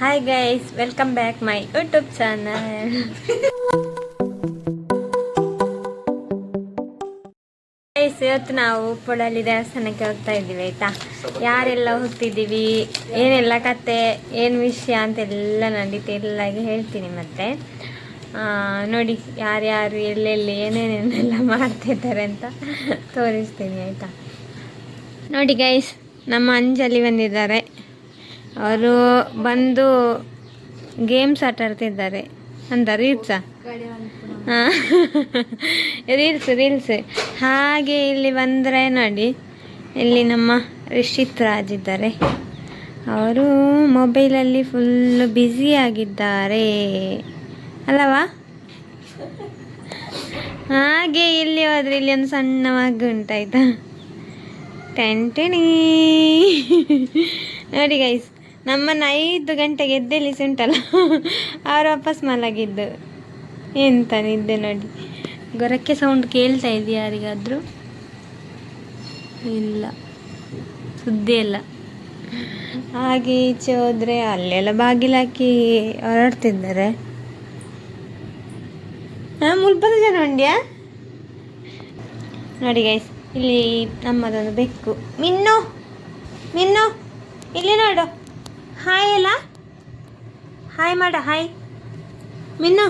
Hi guys, welcome back my YouTube channel. Guys, ಇವತ್ತು ನಾವು ಪೊಳಲಿ ದೇವಸ್ಥಾನಕ್ಕೆ ಹೋಗ್ತಾ ಇದ್ದೀವಿ ಆಯ್ತಾ. ಯಾರೆಲ್ಲ ಹೋಗ್ತಿದ್ದೀವಿ, ಏನೆಲ್ಲ ಕತೆ, ಏನು ವಿಷಯ ಅಂತೆಲ್ಲ ನಾನು ಡೀಟೇಲ್ ಆಗಿ ಹೇಳ್ತೀನಿ. ಮತ್ತೆ ನೋಡಿ ಯಾರ್ಯಾರು ಎಲ್ಲೆಲ್ಲಿ ಏನೇನೆಲ್ಲ ಮಾಡ್ತಿದ್ದಾರೆ ಅಂತ ತೋರಿಸ್ತೀನಿ ಆಯಿತಾ. ನೋಡಿ ಗೈಸ್, ನಮ್ಮ ಅಂಜಲಿ ಬಂದಿದ್ದಾರೆ. ಅವರು ಬಂದು ಗೇಮ್ಸ್ ಆಟ ಆಡ್ತಿದ್ದಾರೆ ಅಂತ ರೀಲ್ಸಾ ರೀಲ್ಸ್. ಹಾಗೆ ಇಲ್ಲಿ ಬಂದರೆ ನೋಡಿ, ಇಲ್ಲಿ ನಮ್ಮ ರಿಷಿತ್ ರಾಜ್ ಇದ್ದಾರೆ. ಅವರು ಮೊಬೈಲಲ್ಲಿ ಫುಲ್ಲು ಬ್ಯುಸಿ ಆಗಿದ್ದಾರೆ ಅಲ್ಲವಾ. ಹಾಗೆ ಇಲ್ಲಿ ಹೋದರೆ ಇಲ್ಲಿ ಒಂದು ಸಣ್ಣ ಮಗು ಉಂಟಾಯ್ತಾ, ಟೆಂಟೆಣಿ. ನೋಡಿ ಗೈಸ್, ನಮ್ಮನ್ನು 5 ಗಂಟೆಗೆ ಎದ್ದೇಳಿಸಿ ಉಂಟಲ್ಲ, ಅವರು ವಾಪಸ್ ಮಲಗಿದ್ದು. ಎಂತ ನಿದ್ದೆ ನೋಡಿ. ಗೊರಕ್ಕೆ ಸೌಂಡ್ ಕೇಳ್ತಾ ಇದೆಯಾ ಯಾರಿಗಾದರೂ? ಇಲ್ಲ, ಸುದ್ದಿ ಇಲ್ಲ. ಹಾಗೆ ಈಚೆ ಹೋದರೆ ಅಲ್ಲೆಲ್ಲ ಬಾಗಿಲಾಕಿ ಹೊರಡ್ತಿದ್ದಾರೆ. ಮುಲ್ಪದ ಜನ ಉಂಡ್ಯಾ ನೋಡಿ ಗೈಸ್. ಇಲ್ಲಿ ನಮ್ಮದೊಂದು ಬೆಕ್ಕು ಮಿನ್ನು ಇಲ್ಲಿ ನೋಡು. ಹಾಯ್ ಅಲ್ಲ, ಹಾಯ್ ಮಾಡ, ಹಾಯ್ ಮಿನ್ನು.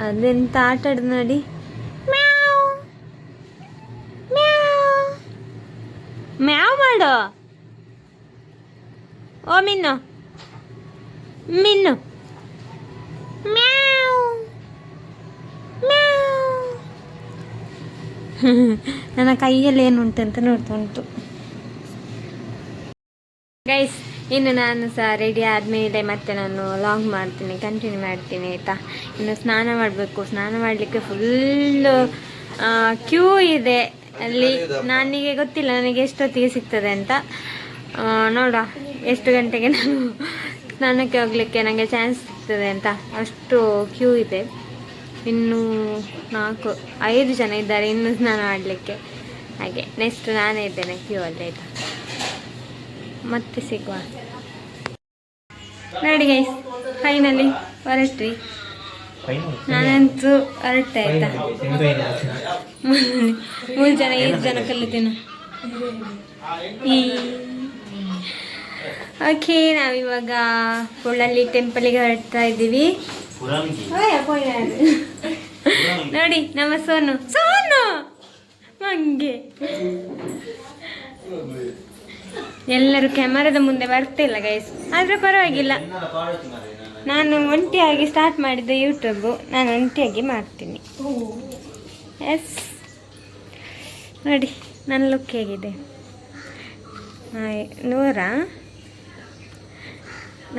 ಅದೆಂತ ಆಟ ಆಡ್ದು ನೋಡಿ. ಮ್ಯಾವ್ ಮಾಡು. ಓ ಮಿನ್ನು ನನ್ನ ಕೈಯಲ್ಲಿ ಏನು ಉಂಟಂತ ನೋಡ್ತಾ ಉಂಟು ಗೈಸ್. ಇನ್ನು ನಾನು ಸಹ ರೆಡಿ ಆದಮೇಲೆ ಮತ್ತೆ ನಾನು ಲಾಗ್ ಮಾಡ್ತೀನಿ, ಕಂಟಿನ್ಯೂ ಮಾಡ್ತೀನಿ ಆಯಿತಾ. ಇನ್ನು ಸ್ನಾನ ಮಾಡಬೇಕು. ಸ್ನಾನ ಮಾಡಲಿಕ್ಕೆ ಫುಲ್ಲು ಕ್ಯೂ ಇದೆ ಅಲ್ಲಿ. ನನಗೆ ಗೊತ್ತಿಲ್ಲ ನನಗೆ ಎಷ್ಟೊತ್ತಿಗೆ ಸಿಗ್ತದೆ ಅಂತ. ನೋಡ ಎಷ್ಟು ಗಂಟೆಗೆ ನಾನು ಸ್ನಾನಕ್ಕೆ ಹೋಗಲಿಕ್ಕೆ ನನಗೆ ಚಾನ್ಸ್ ಸಿಗ್ತದೆ ಅಂತ. ಅಷ್ಟು ಕ್ಯೂ ಇದೆ. ಇನ್ನೂ 4-5 ಜನ ಇದ್ದಾರೆ ಇನ್ನೂ ಸ್ನಾನ ಮಾಡಲಿಕ್ಕೆ. ಹಾಗೆ ನೆಕ್ಸ್ಟ್ ನಾನೇ ಇದ್ದೇನೆ ಕ್ಯೂ ಅಲ್ಲಿ ಆಯಿತಾ. ಮತ್ತೆ ಸಿಗುವ. ನೋಡಿ ಗೈಸ್, ಫೈನಲಿ ಹೊರಟ್ವಿ. ನಾನಂತೂ ಹೊರಟೆ ಆಯ್ತಾ. 3 ಜನ 5 ಜನ ಕಲಿತೀನ. ಓಕೆ, ನಾವಿವಾಗ ಪೊಳಲಿ ಟೆಂಪಲಿಗೆ ಹೊರಡ್ತಾ ಇದ್ದೀವಿ. ನೋಡಿ ನಮ್ಮ ಸೋನು ಮಂಗೆ. ಎಲ್ಲರೂ ಕ್ಯಾಮರಾದ ಮುಂದೆ ಬರ್ತಿಲ್ಲ ಗೈಸ್, ಆದರೆ ಪರವಾಗಿಲ್ಲ. ನಾನು ಒಂಟಿಯಾಗಿ ಸ್ಟಾರ್ಟ್ ಮಾಡಿದ್ದೆ ಯೂಟ್ಯೂಬು, ನಾನು ಒಂಟಿಯಾಗಿ ಮಾಡ್ತೀನಿ. ಎಸ್, ನೋಡಿ ನನ್ನ ಲುಕ್ ಹೇಗಿದೆ. ನೂರಾ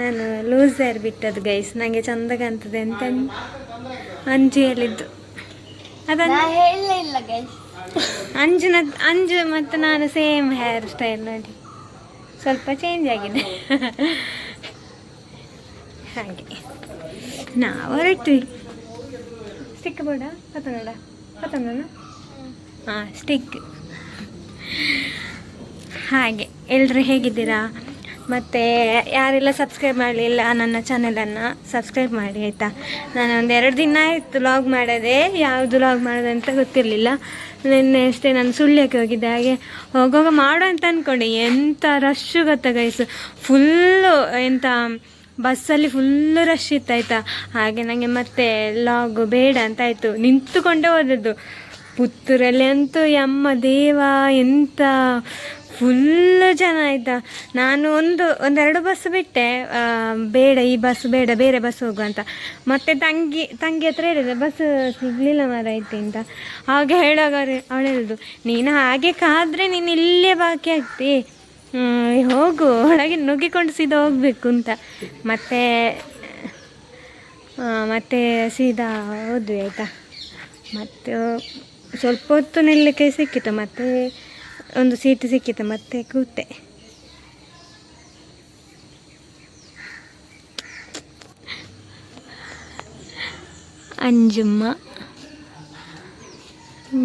ನಾನು ಲೂಸ್ ಹೇರ್ ಬಿಟ್ಟದ್ದು ಗೈಸ್, ನನಗೆ ಚಂದ ಕಾಣ್ತದೆ ಅಂತ ಅಂಜು ಹೇಳಿದ್ದು. ಅದನ್ನು ಹೇಳಲಿಲ್ಲ ಗೈಸ್. ಅಂಜು ಮತ್ತು ನಾನು ಸೇಮ್ ಹೇರ್ ಸ್ಟೈಲ್ ನೋಡಿ, ಸ್ವಲ್ಪ ಚೇಂಜ್ ಆಗಿದೆ. ಹಾಗೆ ನಾವು ಹೊರಟ್ವಿ. ಸ್ಟಿಕ್ ಬೋರ್ಡ ಪತನೋಡ ಹಾಂ, ಸ್ಟಿಕ್. ಹಾಗೆ ಎಲ್ಲರೂ ಹೇಗಿದ್ದೀರಾ? ಮತ್ತು ಯಾರೆಲ್ಲ ಸಬ್ಸ್ಕ್ರೈಬ್ ಮಾಡಲಿಲ್ಲ ನನ್ನ ಚಾನೆಲನ್ನು ಸಬ್ಸ್ಕ್ರೈಬ್ ಮಾಡಿ ಆಯಿತಾ. ನಾನು 2 ದಿನ ಆಯಿತು ಲಾಗ್ ಮಾಡೋದೆ, ಯಾವುದು ಲಾಗ್ ಮಾಡೋದಂತ ಗೊತ್ತಿರಲಿಲ್ಲ. ನಿನ್ನೆ ಅಷ್ಟೇ ನಾನು ಸುಳ್ಯಕ್ಕೆ ಹೋಗಿದ್ದೆ. ಹಾಗೆ ಹೋಗುವಾಗ ಮಾಡೋ ಅಂತ ಅಂದ್ಕೊಂಡೆ. ಎಂಥ ರಶ್ಶು ಗೊತ್ತಾ ಗೈಸ್, ಫುಲ್ಲು ಎಂಥ ಬಸ್ಸಲ್ಲಿ ಫುಲ್ಲು ರಶ್ ಇತ್ತಾಯ್ತಾ. ಹಾಗೆ ನನಗೆ ಮತ್ತೆ ಲಾಗ್ ಬೇಡ ಅಂತ ಆಯಿತು, ನಿಂತುಕೊಂಡೇ ಹೋದದ್ದು. ಪುತ್ತೂರಲ್ಲಿ ಅಂತೂ ಯಮ್ಮ ದೇವ ಎಂಥ ಫುಲ್ಲು ಜನ ಆಯಿತಾ. ನಾನು ಒಂದೆರಡು ಬಸ್ ಬಿಟ್ಟೆ, ಬೇಡ ಈ ಬಸ್ ಬೇಡ, ಬೇರೆ ಬಸ್ ಹೋಗು ಅಂತ. ಮತ್ತು ತಂಗಿ ಹತ್ರ ಹೇಳಿದೆ, ಬಸ್ ಸಿಗಲಿಲ್ಲ ಮಾರಾಯ್ತಿ ಅಂತ. ಹಾಗೆ ಹೇಳುವಾಗ ಅವಳು ಹೇಳಿದ್ರು, ನೀನು ಹಾಗೆ ಕಾದರೆ ನೀನು ಇಲ್ಲೇ ಬಾಕಿ ಆಗ್ತಿ, ಹೋಗು ಒಳಗೆ ನುಗ್ಗಿಕೊಂಡು ಸೀದಾ ಹೋಗಬೇಕು ಅಂತ. ಮತ್ತೆ ಸೀದಾ ಹೋದ್ವಿ ಆಯಿತಾ. ಮತ್ತು ಸ್ವಲ್ಪ ಹೊತ್ತು ನಿಲ್ಲಕ್ಕೆ ಸಿಕ್ಕಿತು, ಮತ್ತು ಒಂದು ಸೀಟ್ ಸಿಕ್ಕಿತು, ಮತ್ತೆ ಕೂತೆ. ಅಂಜುಮ್ಮ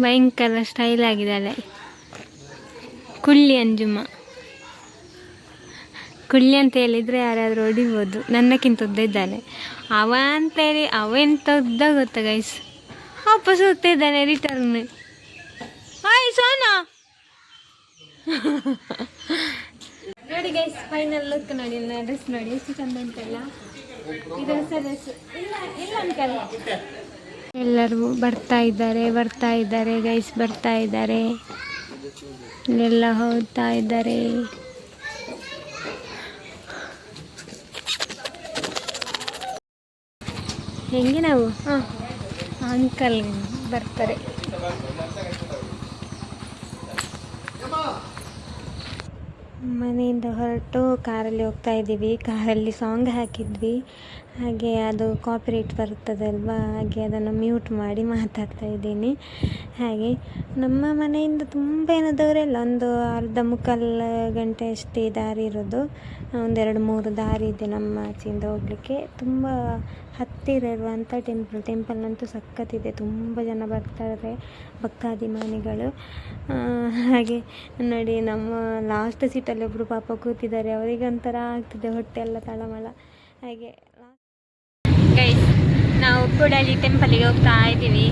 ಭಯಂಕರ ಸ್ಟೈಲ್ ಆಗಿದ್ದಾಳೆ. ಕುಳ್ಳಿ ಅಂಜುಮ್ಮ. ಕುಳ್ಳಿ ಅಂತ ಹೇಳಿದರೆ ಯಾರಾದರೂ ಹೊಡಿಬೋದು, ನನ್ನಕ್ಕಿಂತ ಉದ್ದ ಇದ್ದಾನೆ ಅವ ಅಂತೇಳಿ. ಅವ ಎಂತ ಉದ್ದ ಗೊತ್ತಾ ಗೈಸ್, ವಾಪಸ್ ಹೋಗ್ತಾ ಇದ್ದಾನೆ ರಿಟರ್ನ್. ಹಾಯ್ ಸೋನಾ ನೋಡಿ ಗೈಸ್, ಫೈನಲ್ ಲುಕ್ ನೋಡಿ, ನನ್ನ ಡ್ರೆಸ್ ನೋಡಿ ಎಷ್ಟು ಚಂದ ಉಂಟಲ್ಲ. ಇದು ಹೊಸ ಡ್ರೆಸ್ ಇಲ್ಲ ಇಲ್ಲ ಅಂಕಲ್. ಎಲ್ಲರೂ ಬರ್ತಾ ಇದ್ದಾರೆ ಗೈಸ್, ಬರ್ತಾ ಇದ್ದಾರೆ, ಇಲ್ಲೆಲ್ಲ ಹೋಗ್ತಾ ಇದ್ದಾರೆ. ಹೆಂಗೆ ನಾವು ಅಂಕಲ್ ಬರ್ತಾರೆ. ಮನೆಯಿಂದ ಹೊರಟು ಕಾರಲ್ಲಿ ಹೋಗ್ತಾ ಇದ್ದೀವಿ. ಕಾರಲ್ಲಿ ಸಾಂಗ್ ಹಾಕಿದ್ವಿ, ಹಾಗೆ ಅದು ಕಾಪಿರೈಟ್ ಬರ್ತದಲ್ವಾ, ಹಾಗೆ ಅದನ್ನು ಮ್ಯೂಟ್ ಮಾಡಿ ಮಾತಾಡ್ತಾ ಇದ್ದೀನಿ. ಹಾಗೆ ನಮ್ಮ ಮನೆಯಿಂದ ತುಂಬ ಏನು ದೂರ ಇಲ್ಲ, ಒಂದು ಅರ್ಧ ಮುಕ್ಕಾಲು ಗಂಟೆ ಅಷ್ಟೇ ದಾರಿ ಇರೋದು. 2-3 ದಾರಿ ಇದೆ ನಮ್ಮ ಆಚೆಯಿಂದ ಹೋಗಲಿಕ್ಕೆ. ತುಂಬ ಹತ್ತಿರ ಇರುವಂಥ ಟೆಂಪಲ್ನಂತೂ ಸಖತ್ತಿದೆ, ತುಂಬ ಜನ ಬರ್ತಾರೆ ಭಕ್ತಾಭಿಮಾನಿಗಳು. ಹಾಗೆ ನೋಡಿ, ನಮ್ಮ ಲಾಸ್ಟ್ ಸೀಟಲ್ಲಿ ಒಬ್ಬರು ಪಾಪ ಕೂತಿದ್ದಾರೆ, ಅವರಿಗೆ ಒಂಥರ ಆಗ್ತಿದೆ, ಹೊಟ್ಟೆ ಎಲ್ಲ ತಳಮಳ. ಹಾಗೆ ಗೈಸ್, ನಾವು ಕೂಡಲಿ ಟೆಂಪಲಿಗೆ ಹೋಗ್ತಾ ಇದ್ದೀವಿ.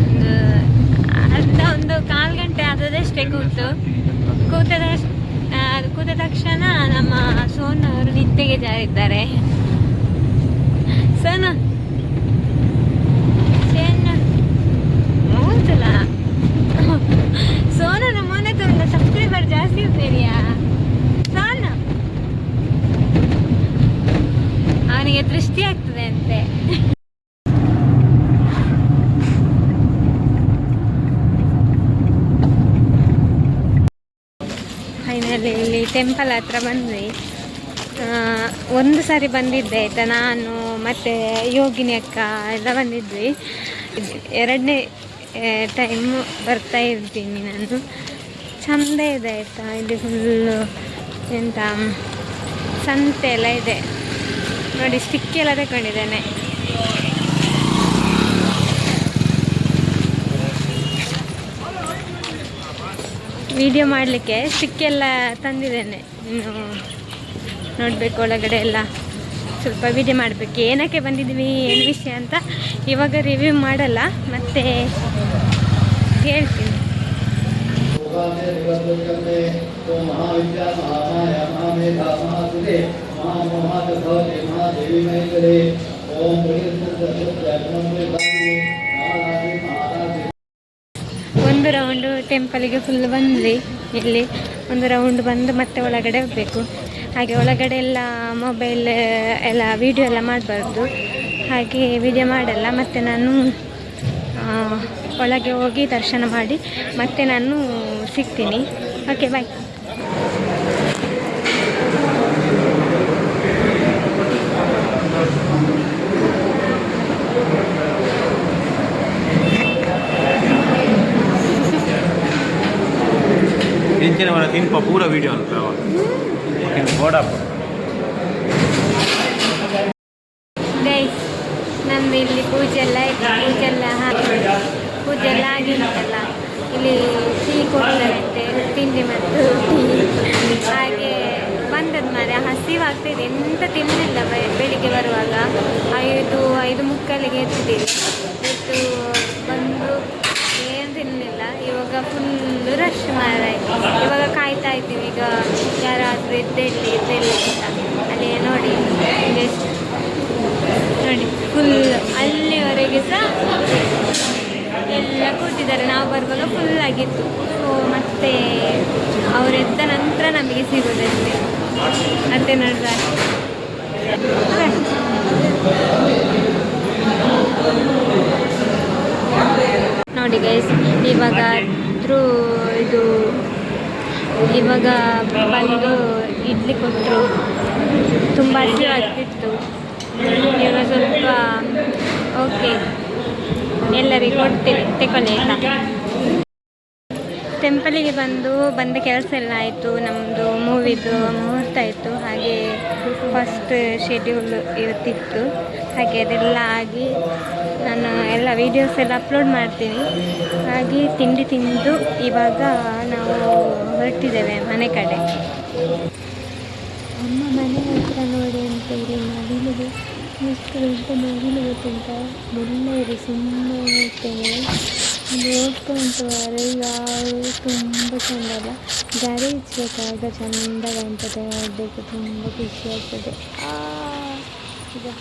ಒಂದು 1/4 ಗಂಟೆ ಆದದಷ್ಟೇ ಕೂತ ತಕ್ಷಣ ನಮ್ಮ ಸೋನು ಅವರು ನಿದ್ದೆಗೆ ಜಾರಿದ್ದಾರೆ. ಸೋನು ಹೌದಲ್ಲ, ಸೋನು ನಮ್ಮನೆ ತುಂಬ ಸಬ್ಸ್ಕ್ರೈಬರ್ ಜಾಸ್ತಿ ಇರ್ತೀರಿಯಾ ಸೋನು? ಅವನಿಗೆ ದೃಷ್ಟಿ ಆಗ್ತದೆ ಅಂತೆ. ಫೈನಲಿ ಇಲ್ಲಿ ಟೆಂಪಲ್ ಹತ್ರ ಬಂದ್ವಿ. ಒಂದು ಸಾರಿ ಬಂದಿದ್ದೆ ಆಯಿತಾ, ನಾನು ಮತ್ತು ಯೋಗಿನಿ ಅಕ್ಕ ಎಲ್ಲ ಬಂದಿದ್ವಿ. 2ನೇ ಟೈಮು ಬರ್ತಾ ಇರ್ತೀನಿ ನಾನು. ಚೆಂದ ಇದೆ ಆಯಿತಾ, ಇಲ್ಲಿ ಫುಲ್ಲು ಎಂತ ಸಂತೆ ಎಲ್ಲ ಇದೆ ನೋಡಿ, ಸ್ಟಿಕ್ ಎಲ್ಲ ತಗೊಂಡಿದ್ದೇನೆ. ವಿಡಿಯೋ ಮಾಡಲಿಕ್ಕೆ ಸ್ಟಿಕ್ ಎಲ್ಲ ತಂದಿದ್ದೇನೆ, ಇನ್ನು ನೋಡಬೇಕು ಒಳಗಡೆ ಎಲ್ಲ ಸ್ವಲ್ಪ ವಿಡಿಯೋ ಮಾಡಬೇಕು. ಏನಕ್ಕೆ ಬಂದಿದ್ವಿ, ಏನು ವಿಷಯ ಅಂತ ಇವಾಗ ರಿವ್ಯೂ ಮಾಡಲ್ಲ, ಮತ್ತೆ ಹೇಳ್ತೀನಿ. ಒಂದು ರೌಂಡು ಟೆಂಪಲಿಗೆ ಫುಲ್ ಬಂದ್ವಿ. ಇಲ್ಲಿ ಒಂದು ರೌಂಡ್ ಬಂದು ಮತ್ತೆ ಒಳಗಡೆ ಹೋಗಬೇಕು. ಹಾಗೆ ಒಳಗಡೆ ಎಲ್ಲ ಮೊಬೈಲ್ ಎಲ್ಲ ವೀಡಿಯೋ ಎಲ್ಲ ಮಾಡಬಾರ್ದು, ಹಾಗೆ ವಿಡಿಯೋ ಮಾಡಲ್ಲ. ಮತ್ತು ನಾನು ಒಳಗೆ ಹೋಗಿ ದರ್ಶನ ಮಾಡಿ ಮತ್ತೆ ನಾನು ಸಿಗ್ತೀನಿ. ಓಕೆ, ಬಾಯ್. Tiene una tiempo pura video pero ora guys, ನಮ್ಮದು ಇಲ್ಲಿ ಪೂಜೆ ಎಲ್ಲ ಆಗಿರುತ್ತಲ್ಲ, ಇಲ್ಲಿ ಟೀ ಕೊಡ್ತಾರಂತೆ, ತಿಂಡಿ ಮತ್ತು ಟೀ. ಹಾಗೆ ಬಂದದ್ದು ಮಾರೆ, ಹಸಿವಾಗ್ತಿದೆ, ಎಂತ ತಿನ್ನಲಿಲ್ಲ. ಬೆಳಿಗ್ಗೆ ಬರುವಾಗ 5:45ಗೆ ಎತ್ತಿದ್ದೀವಿ, ಎತ್ತು ಬಂದು ಏನು ತಿನ್ನಲಿಲ್ಲ. ಇವಾಗ ಫುಲ್ಲು ರಶ್ ಮಾರಾಯ್ತು. ಇವಾಗ ಕಾಯ್ತಾ ಇದ್ದೀವಿ, ಈಗ ಯಾರಾದರೂ ಎದ್ದೇಳಿ ಅಂತ. ಅಲ್ಲಿ ನೋಡಿ ನೋಡಿ, ಫುಲ್ ಅಲ್ಲಿವರೆಗೆ ಸಹ ಎಲ್ಲ ಕೂತಿದ್ದಾರೆ. ನಾವು ಬರುವಾಗ ಫುಲ್ ಆಗಿತ್ತು. ಸೊ ಮತ್ತೆ ಅವರೆದ್ದ ನಂತರ ನಮಗೆ ಸಿಗೋದಷ್ಟೇ. ಮತ್ತೆ ನೋಡ್ದ ನೋಡಿ ಗೈಸ್, ಇವಾಗ ಬಂದು ಇಡ್ಲಿ ಕೊಟ್ಟರು, ತುಂಬ ಹಸಿವಾಗ್ತಿತ್ತು. ಇವಾಗ ಸ್ವಲ್ಪ ಓಕೆ, ಎಲ್ಲರಿಗೂ ಕೊಡ್ತೀವಿ, ತಗೊಳ್ಳಿ ಆಯಿತಾ. ಟೆಂಪಲಿಗೆ ಬಂದ ಕೆಲಸ ಎಲ್ಲ ಆಯಿತು. ನಮ್ಮದು ಮೂವಿದು ಮುಹೂರ್ತ ಇತ್ತು, ಹಾಗೆ ಫಸ್ಟ್ ಶೆಡ್ಯೂಲ್ ಇವತ್ತಿತ್ತು. ಹಾಗೆ ಅದೆಲ್ಲ ಆಗಿ ನಾನು ಎಲ್ಲ ವೀಡಿಯೋಸ್ ಎಲ್ಲ ಅಪ್ಲೋಡ್ ಮಾಡ್ತೀನಿ. ಹಾಗೆ ತಿಂಡಿ ತಿಂದು ಇವಾಗ ನಾವು ಹೊರಟಿದ್ದೇವೆ ಮನೆ ಕಡೆ. ನಮ್ಮ ಮನೆ ಹತ್ರ ನೋಡಿ ಅಂತ ಇಲ್ಲಿ ನವಿಲಿಗೆ ಎಷ್ಟು ದೊಡ್ಡ ನವಿಲು ಗೊತ್ತುಂಟ. ಎಲ್ಲರೂ ಸುಮ್ಮನೆ ಹೋಗ್ತೇನೆ ನೋಡ್ಕೊಂತವರೆ. ಯಾರು ತುಂಬ ಚೆಂದ ಅಲ್ಲ, ಗರಿ ಇಚ್ಚಬೇಕಾಗ ಚೆಂದ ಕಾಣ್ತದೆ, ನೋಡಬೇಕು ತುಂಬ ಖುಷಿ ಆಗ್ತದೆ. ಇದು